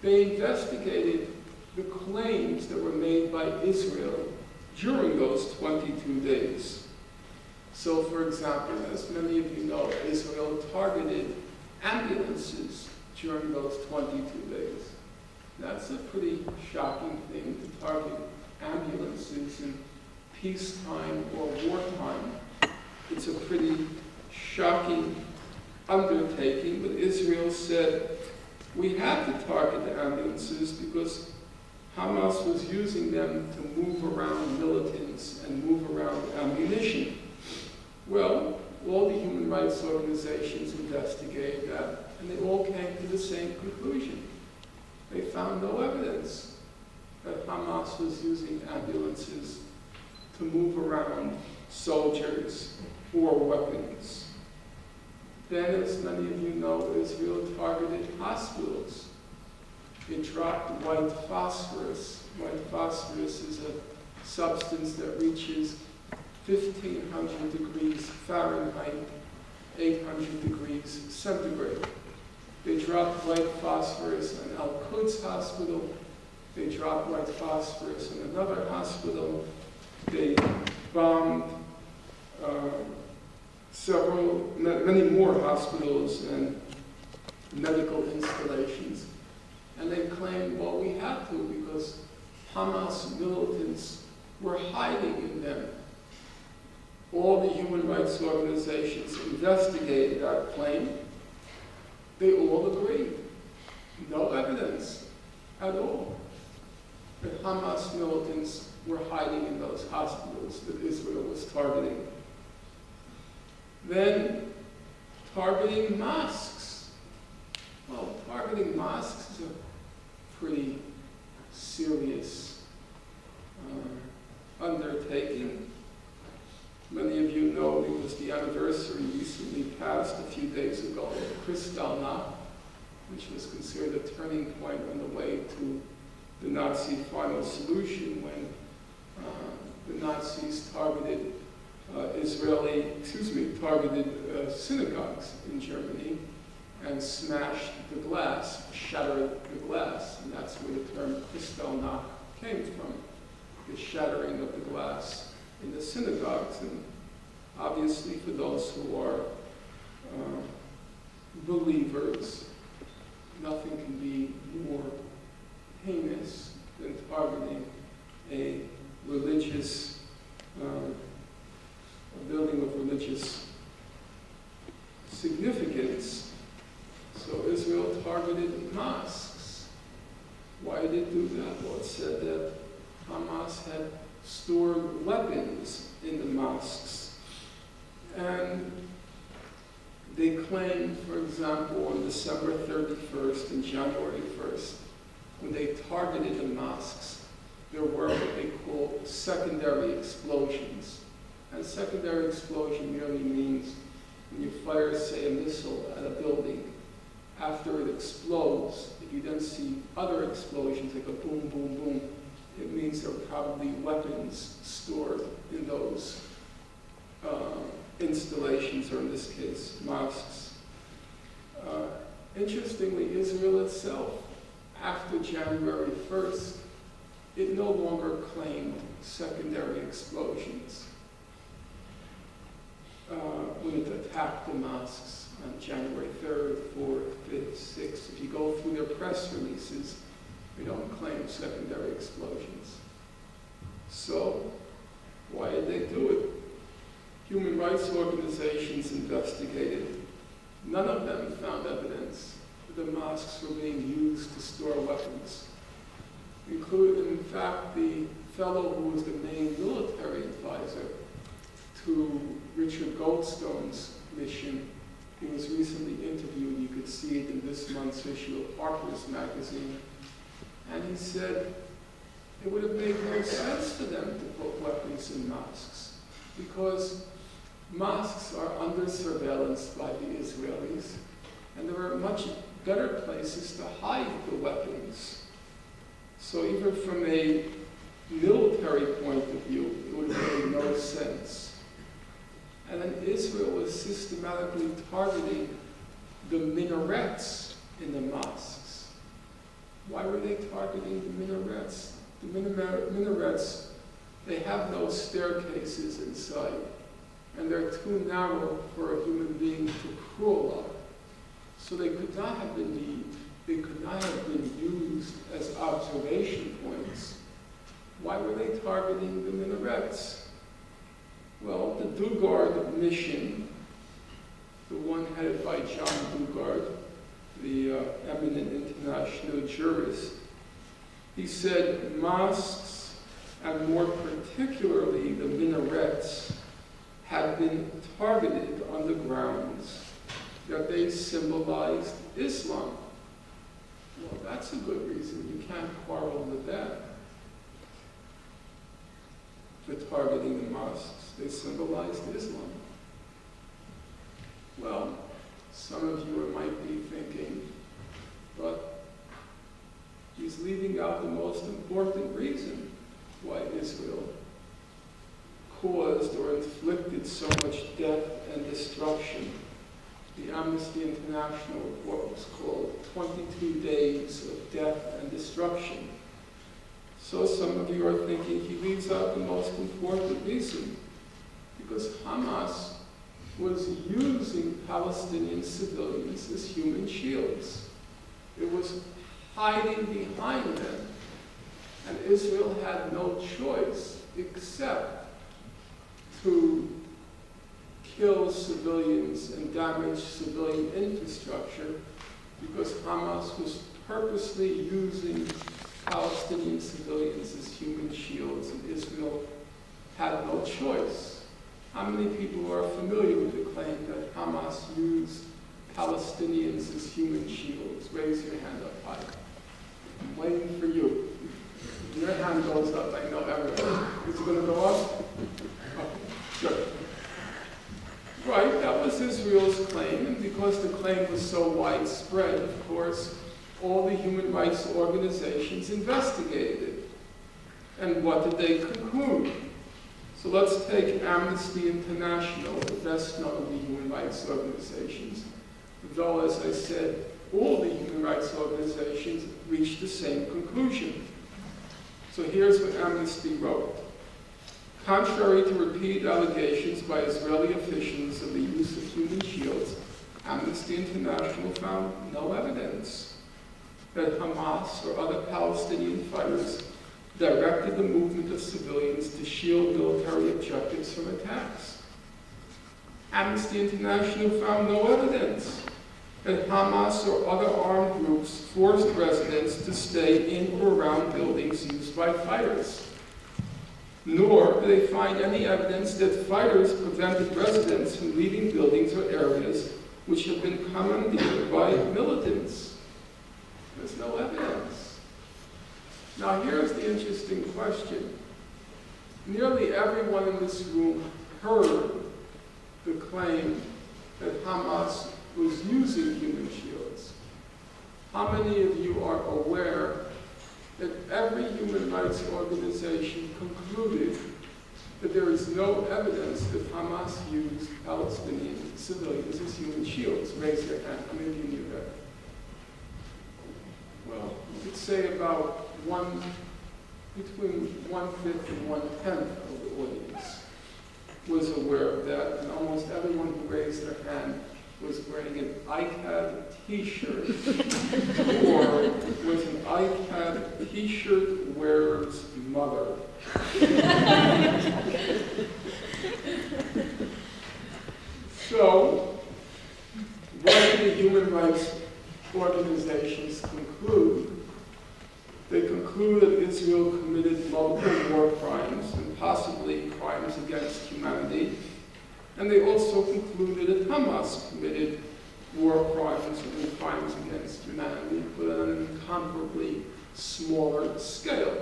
They investigated the claims that were made by Israel during those 22 days. So, for example, as many of you know, Israel targeted ambulances during those 22 days. That's a pretty shocking thing to target ambulances in peacetime or wartime. It's a pretty shocking undertaking, but Israel said, we have to target the ambulances because Hamas was using them to move around militants and move around ammunition. Well, all the human rights organizations investigated that, and they all came to the same conclusion. They found no evidence that Hamas was using ambulances to move around soldiers or weapons. Then, as many of you know, Israel targeted hospitals. It dropped white phosphorus. White phosphorus is a substance that reaches 1,500 degrees Fahrenheit, 800 degrees centigrade. They dropped white phosphorus in Al-Quds Hospital. They dropped white phosphorus in another hospital. They bombed many more hospitals and medical installations. And they claimed, well, we had to because Hamas militants were hiding in them. All the human rights organizations investigated that claim. They all agreed. No evidence at all that Hamas militants were hiding in those hospitals that Israel was targeting. Then, targeting mosques. Well, targeting mosques is a pretty serious undertaking. Many of you know because the anniversary recently passed a few days ago of Kristallnacht, which was considered a turning point on the way to the Nazi final solution when the Nazis targeted targeted synagogues in Germany and smashed the glass, shattered the glass, and that's where the term Kristallnacht came from, the shattering of the glass in the synagogues. And obviously for those who are believers, nothing can be more heinous than targeting a religious, a building of religious significance. So Israel targeted mosques. Why did it do that? Well, it said that Hamas had stored weapons in the mosques. And they claimed, for example, on December 31st and January 1st, when they targeted the mosques, there were what they call secondary explosions. And secondary explosion merely means when you fire, say, a missile at a building, after it explodes, if you then see other explosions, like a boom, boom, boom, it means there are probably weapons stored in those installations, or in this case, mosques. Interestingly, Israel itself, after January 1st, it no longer claimed secondary explosions. When it attacked the mosques on January 3rd, 4th, 5th, 6th, if you go through their press releases, they don't claim secondary explosions. So, why did they do it? Human rights organizations investigated. None of them found evidence that the mosques were being used to store weapons. Including, in fact, the fellow who was the main military advisor to Richard Goldstone's mission. He was recently interviewed. You could see it in this month's issue of Harper's Magazine. And he said it would have made no sense for them to put weapons in mosques because mosques are under surveillance by the Israelis, and there are much better places to hide the weapons. So even from a military point of view, it would have made no sense. And then Israel was systematically targeting the minarets in the mosques. Why were they targeting the minarets? The minarets, they have no staircases inside, and they're too narrow for a human being to crawl up. So they could not have been used as observation points. Why were they targeting the minarets? Well, the Dugard mission, the one headed by John Dugard, the eminent international jurist, he said mosques, and more particularly the minarets, had been targeted on the grounds that they symbolized Islam. Well, that's a good reason. You can't quarrel with that. For targeting the mosques, they symbolized Islam. Well, some of you might be thinking, but he's leaving out the most important reason why Israel caused or inflicted so much death and destruction. The Amnesty International report was called 22 Days of Death and Destruction. So some of you are thinking he leaves out the most important reason, because Hamas was using Palestinian civilians as human shields. It was hiding behind them, and Israel had no choice except to kill civilians and damage civilian infrastructure, because Hamas was purposely using Palestinian civilians as human shields, and Israel had no choice. How many people are familiar with the claim that Hamas used Palestinians as human shields? Raise your hand up high. I'm waiting for you. Your hand goes up, I know everyone. Is it going to go up? Oh, good. Right, that was Israel's claim, and because the claim was so widespread, of course, all the human rights organizations investigated it. And what did they conclude? So let's take Amnesty International, the best known of the human rights organizations. Though, as I said, all the human rights organizations reached the same conclusion. So here's what Amnesty wrote. Contrary to repeated allegations by Israeli officials of the use of human shields, Amnesty International found no evidence that Hamas or other Palestinian fighters directed the movement of civilians to shield military objectives from attacks. Amnesty International found no evidence that Hamas or other armed groups forced residents to stay in or around buildings used by fighters. Nor do they find any evidence that fighters prevented residents from leaving buildings or areas which have been commandeered by militants. There's no evidence. Now here's the interesting question. Nearly everyone in this room heard the claim that Hamas was using human shields. How many of you are aware that every human rights organization concluded that there is no evidence that Hamas used Palestinian civilians as human shields? Raise your hand. How many of you knew that? Well, you could say about between 1/5 and 1/10 of the audience was aware of that, and almost everyone who raised their hand was wearing an ICAHD t-shirt, or was an ICAHD t-shirt wearer's mother. So, what did the human rights organizations conclude? They conclude that Israel committed multiple war crimes and possibly crimes against humanity. And they also concluded that Hamas committed war crimes and crimes against humanity, but on an incomparably smaller scale.